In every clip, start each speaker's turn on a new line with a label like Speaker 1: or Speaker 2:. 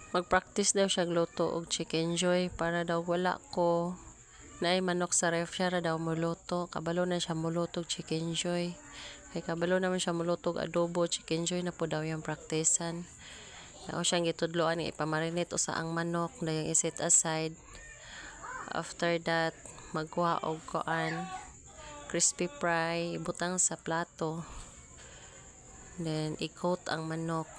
Speaker 1: Mag-practice daw siya gluto og chicken joy para daw wala ko naay manok sa ref siya ra daw muluto. Kabalo na siya muluto og chicken joy. Kay kabalo naman siya muluto og adobo chicken joy na po daw yung practicean. Ako siyang gitudloan nga ipamarinate usa ang manok dayang iset aside. After that, magkuha og kuan crispy fry, ibutang sa plato. Then i-coat ang manok.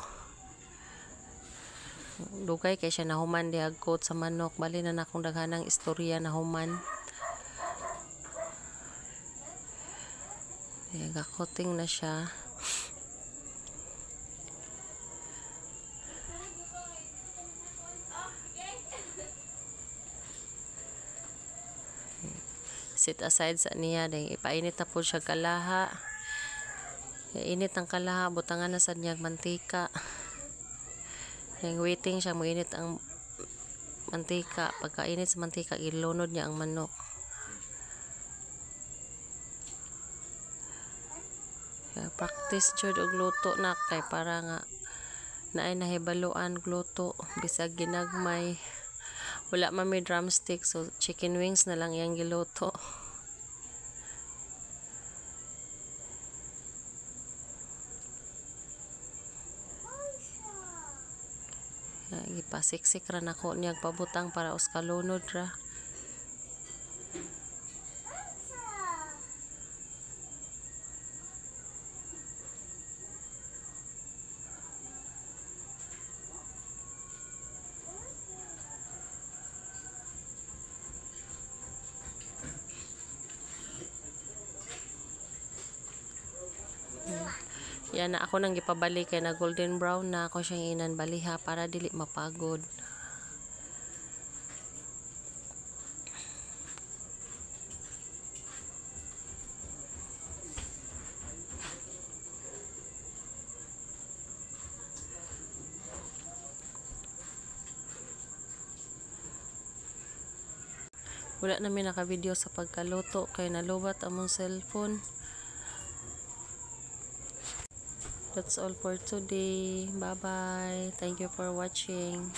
Speaker 1: Dugay kay siya nahuman diha coat sa manok, bali na akong daghanang istorya nahuman. Ga-coating na siya. Sit aside sa niya, dahil ipainit na po siya kalaha. Init ang kalaha, butangan na sa niya mantika. Dahil waiting siya, muinit ang mantika. Pagkainit sa mantika, ilunod niya ang manok. Practice jud og luto na kay para nga naay nahibaluan gluto bisag ginagmay. Wala man may drumstick, so chicken wings na lang yang giluto. Ipasiksik ra nako niya pabutang para uskalunod ra. Yan na ako nang gipabalik kay na golden brown na ako siyang inan baliha para dili mapagod. Wala namin naka-video sa pagkaluto kay nalubat among cellphone. That's all for today. Bye-bye. Thank you for watching.